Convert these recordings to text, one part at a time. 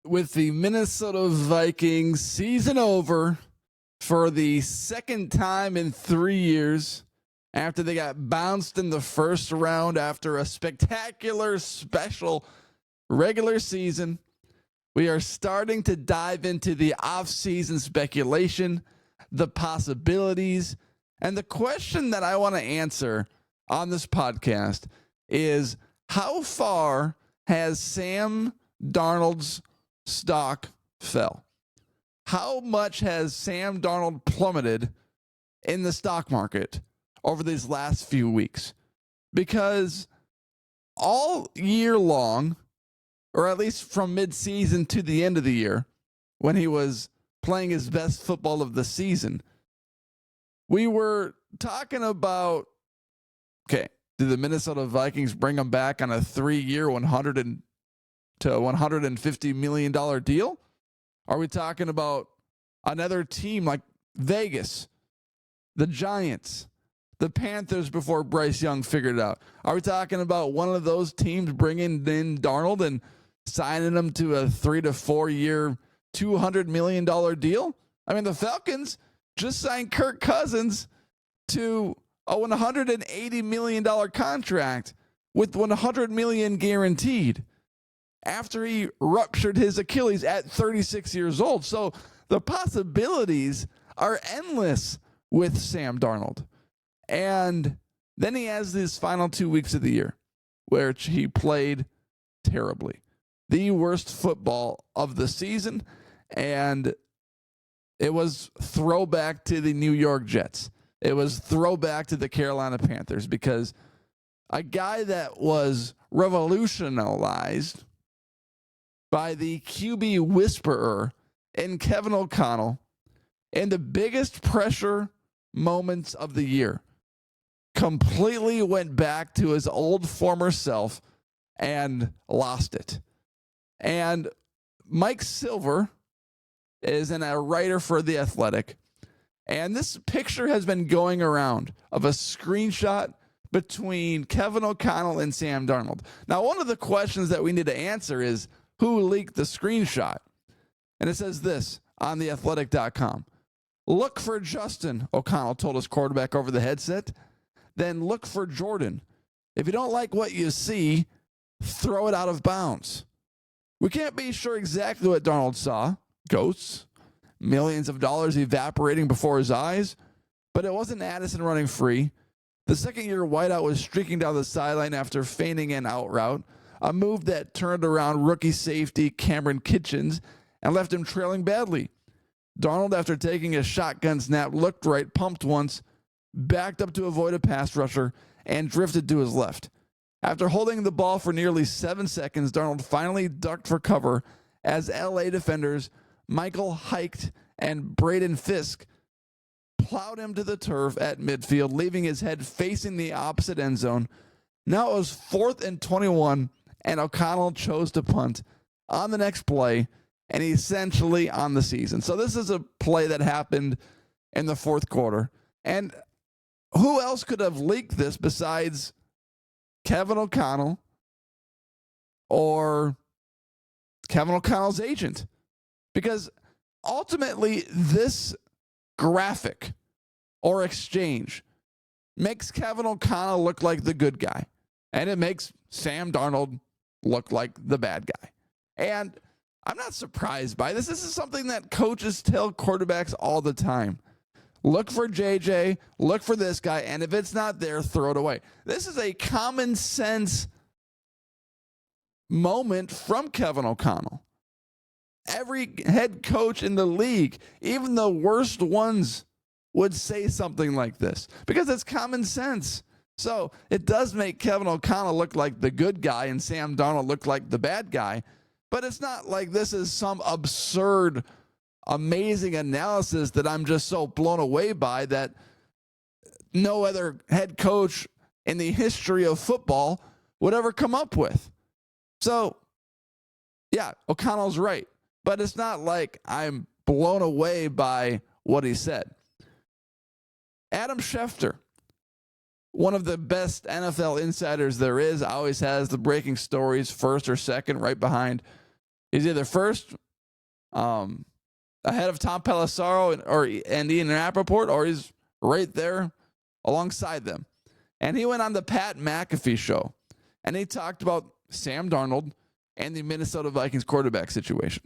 with the Minnesota Vikings season over for the second time in 3 years after they got bounced in the first round after a spectacular special regular season. We are starting to dive into the off-season speculation, the possibilities, and the question that I want to answer on this podcast is, how far has Sam Darnold's stock fell? How much has Sam Darnold plummeted in the stock market over these last few weeks? Because all year long, or at least from mid-season to the end of the year, when he was playing his best football of the season, we were talking about, okay, did the Minnesota Vikings bring him back on a 3-year, $150 million deal? Are we talking about another team like Vegas, the Giants, the Panthers before Bryce Young figured it out? Are we talking about one of those teams bringing in Darnold and signing him to a 3 to 4 year, $200 million deal? I mean, the Falcons just signed Kirk Cousins to a $180 million contract with $100 million guaranteed after he ruptured his Achilles at 36 years old. So the possibilities are endless with Sam Darnold. And then he has his final 2 weeks of the year where he played terribly. The worst football of the season. And it was throwback to the New York Jets. It was throwback to the Carolina Panthers, because a guy that was revolutionized by the QB whisperer in Kevin O'Connell in the biggest pressure moments of the year completely went back to his old former self and lost it. And Mike Silver is a writer for The Athletic, and this picture has been going around of a screenshot between Kevin O'Connell and Sam Darnold. Now, one of the questions that we need to answer is, who leaked the screenshot? And it says this on theathletic.com. Look for Justin, O'Connell told his quarterback over the headset. Then look for Jordan. If you don't like what you see, throw it out of bounds. We can't be sure exactly what Darnold saw. Ghosts, millions of dollars evaporating before his eyes. But it wasn't Addison running free. The second-year wideout was streaking down the sideline after feigning an out route, a move that turned around rookie safety Cameron Kitchens and left him trailing badly. Darnold, after taking a shotgun snap, looked right, pumped once, backed up to avoid a pass rusher, and drifted to his left. After holding the ball for nearly 7 seconds, Darnold finally ducked for cover as LA defenders Michael Heicht and Braden Fisk plowed him to the turf at midfield, leaving his head facing the opposite end zone. Now it was 4th and 21, and O'Connell chose to punt on the next play, and essentially on the season. So this is a play that happened in the fourth quarter. And who else could have leaked this besides Kevin O'Connell or Kevin O'Connell's agent? Because ultimately, this graphic or exchange makes Kevin O'Connell look like the good guy, and it makes Sam Darnold look like the bad guy. And I'm not surprised by this. This is something that coaches tell quarterbacks all the time. Look for JJ, look for this guy, and if it's not there, throw it away. This is a common sense moment from Kevin O'Connell. Every head coach in the league, even the worst ones, would say something like this because it's common sense. So it does make Kevin O'Connell look like the good guy and Sam Darnold look like the bad guy. But it's not like this is some absurd, amazing analysis that I'm just so blown away by that no other head coach in the history of football would ever come up with. So, yeah, O'Connell's right. But it's not like I'm blown away by what he said. Adam Schefter, one of the best NFL insiders there is, always has the breaking stories first or second, right behind He's either first, ahead of Tom Pelissero and Ian Rappaport, or he's right there alongside them. And he went on the Pat McAfee show, and he talked about Sam Darnold and the Minnesota Vikings quarterback situation.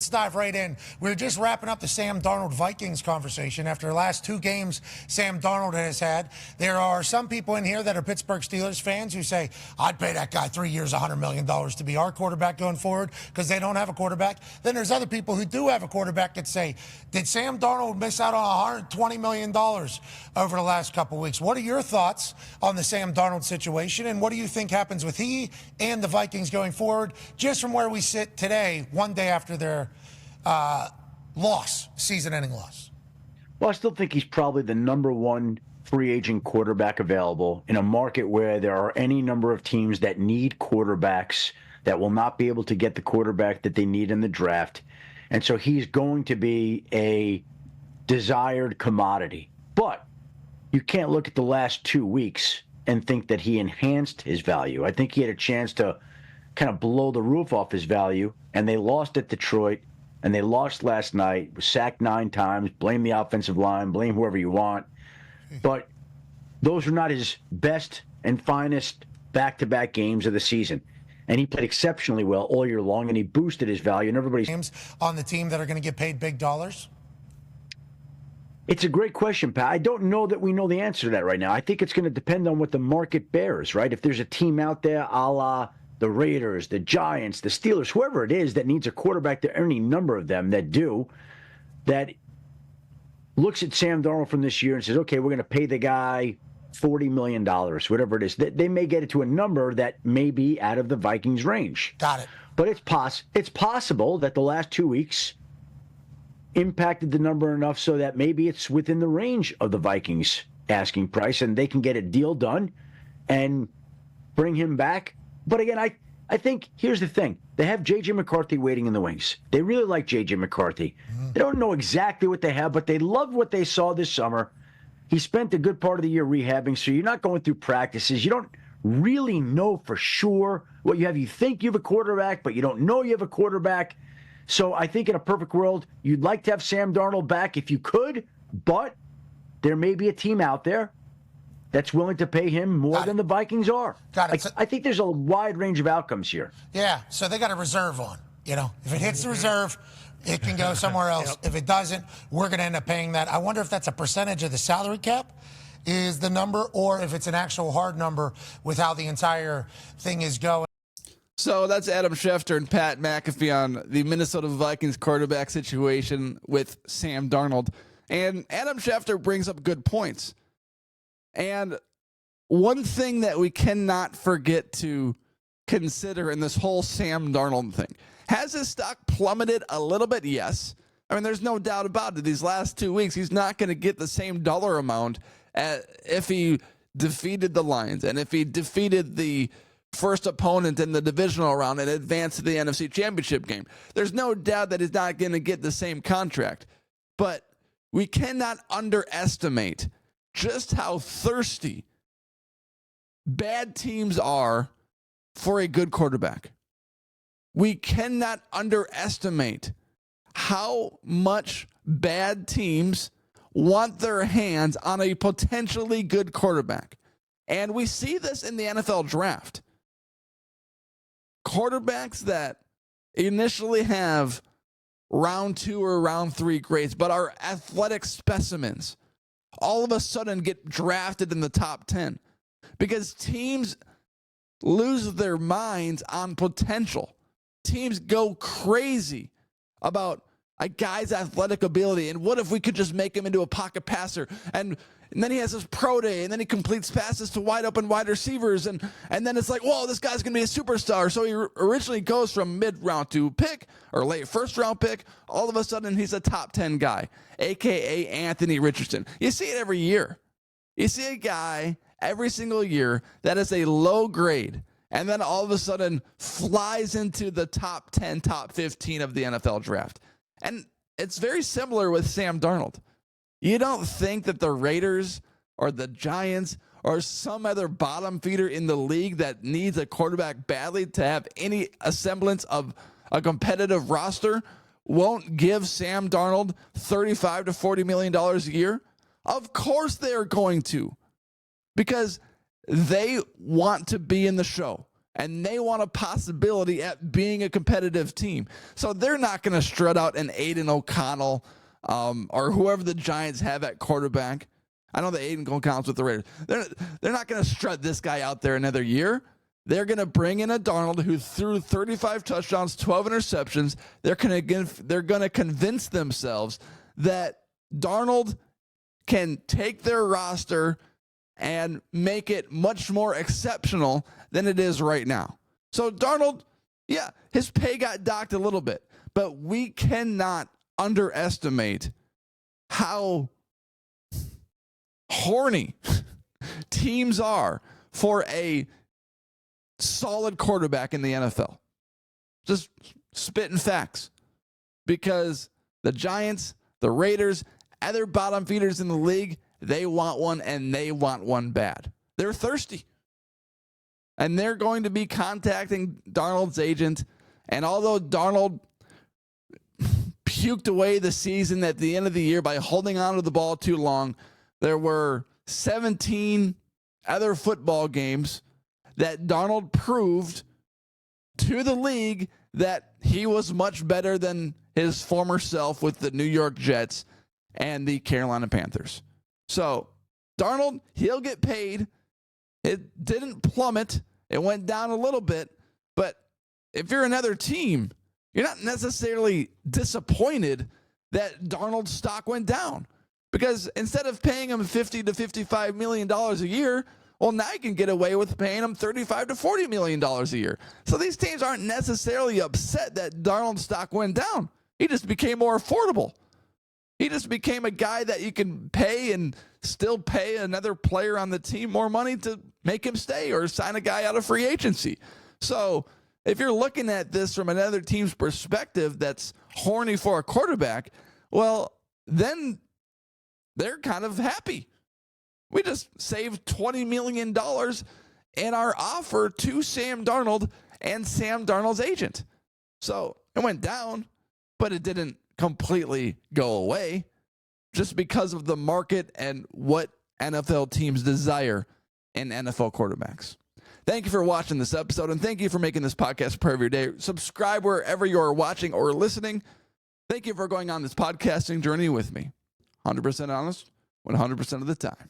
Let's dive right in. We're just wrapping up the Sam Darnold Vikings conversation. After the last 2 games Sam Darnold has had, there are some people in here that are Pittsburgh Steelers fans who say, I'd pay that guy 3 years, $100 million to be our quarterback going forward because they don't have a quarterback. Then there's other people who do have a quarterback that say, did Sam Darnold miss out on $120 million over the last couple of weeks? What are your thoughts on the Sam Darnold situation, and what do you think happens with he and the Vikings going forward, just from where we sit today, one day after their season-ending loss? Well, I still think he's probably the number one free agent quarterback available in a market where there are any number of teams that need quarterbacks that will not be able to get the quarterback that they need in the draft. And so he's going to be a desired commodity. But you can't look at the last 2 weeks and think that he enhanced his value. I think he had a chance to kind of blow the roof off his value, and they lost at Detroit. And they lost last night, was sacked 9 times, blame the offensive line, blame whoever you want. But those are not his best and finest back-to-back games of the season. And he played exceptionally well all year long, and he boosted his value. And everybody's games on the team that are going to get paid big dollars? It's a great question, Pat. I don't know that we know the answer to that right now. I think it's going to depend on what the market bears, right? If there's a team out there a la the Raiders, the Giants, the Steelers, whoever it is that needs a quarterback, there are any number of them that do, that looks at Sam Darnold from this year and says, okay, we're going to pay the guy $40 million, whatever it is. They may get it to a number that may be out of the Vikings' range. Got it. But it's possible that the last 2 weeks impacted the number enough so that maybe it's within the range of the Vikings' asking price and they can get a deal done and bring him back. But again, I think here's the thing. They have J.J. McCarthy waiting in the wings. They really like J.J. McCarthy. They don't know exactly what they have, but they love what they saw this summer. He spent a good part of the year rehabbing, so you're not going through practices. You don't really know for sure what you have. You think you have a quarterback, but you don't know you have a quarterback. So I think in a perfect world, you'd like to have Sam Darnold back if you could, but there may be a team out there that's willing to pay him more than the Vikings are. Got it. I think there's a wide range of outcomes here. Yeah, so they got a reserve on. You know, if it hits the reserve, it can go somewhere else. Yep. If it doesn't, we're going to end up paying that. I wonder if that's a percentage of the salary cap is the number, or if it's an actual hard number with how the entire thing is going. So that's Adam Schefter and Pat McAfee on the Minnesota Vikings quarterback situation with Sam Darnold. And Adam Schefter brings up good points. And one thing that we cannot forget to consider in this whole Sam Darnold thing, has his stock plummeted a little bit? Yes. I mean, there's no doubt about it. These last 2 weeks, he's not going to get the same dollar amount if he defeated the Lions and if he defeated the first opponent in the divisional round and advanced to the NFC Championship game. There's no doubt that he's not going to get the same contract. But we cannot underestimate just how thirsty bad teams are for a good quarterback. We cannot underestimate how much bad teams want their hands on a potentially good quarterback. And we see this in the NFL draft. Quarterbacks that initially have round 2 or round 3 grades, but are athletic specimens, all of a sudden get drafted in the top 10 because teams lose their minds on potential. Teams go crazy about a guy's athletic ability, and what if we could just make him into a pocket passer, and then he has his pro day, and then he completes passes to wide open wide receivers, and then it's like, whoa, this guy's going to be a superstar. So he originally goes from mid-round 2 pick or late first-round pick. All of a sudden, he's a top 10 guy, a.k.a. Anthony Richardson. You see it every year. You see a guy every single year that is a low grade, and then all of a sudden flies into the top 10, top 15 of the NFL draft. And it's very similar with Sam Darnold. You don't think that the Raiders or the Giants or some other bottom feeder in the league that needs a quarterback badly to have any semblance of a competitive roster won't give Sam Darnold $35 to $40 million a year? Of course they are going to, because they want to be in the show and they want a possibility at being a competitive team. So they're not going to strut out an Aiden O'Connell or whoever the Giants have at quarterback. I know that Aiden O'Connell's with the Raiders. They're not going to strut this guy out there another year. They're going to bring in a Darnold who threw 35 touchdowns, 12 interceptions. They're going to convince themselves that Darnold can take their roster and make it much more exceptional than it is right now. So Darnold, yeah, his pay got docked a little bit, but we cannot underestimate how horny teams are for a solid quarterback in the NFL. Just spitting facts. Because the Giants, the Raiders, other bottom feeders in the league, they want one, and they want one bad. They're thirsty. And they're going to be contacting Darnold's agent. And although Darnold puked away the season at the end of the year by holding on to the ball too long, there were 17 other football games that Darnold proved to the league that he was much better than his former self with the New York Jets and the Carolina Panthers. So Darnold, he'll get paid. It didn't plummet. It went down a little bit. But if you're another team, you're not necessarily disappointed that Darnold's stock went down. Because instead of paying him $50 to $55 million a year, well, now you can get away with paying him $35 to $40 million a year. So these teams aren't necessarily upset that Darnold's stock went down. He just became more affordable. He just became a guy that you can pay and still pay another player on the team more money to make him stay or sign a guy out of free agency. So if you're looking at this from another team's perspective that's horny for a quarterback, well, then they're kind of happy. We just saved $20 million in our offer to Sam Darnold and Sam Darnold's agent. So it went down, but it didn't completely go away just because of the market and what NFL teams desire in NFL quarterbacks. Thank you for watching this episode, and thank you for making this podcast part of your day. Subscribe wherever you are watching or listening. Thank you for going on this podcasting journey with me. 100% honest, 100% of the time.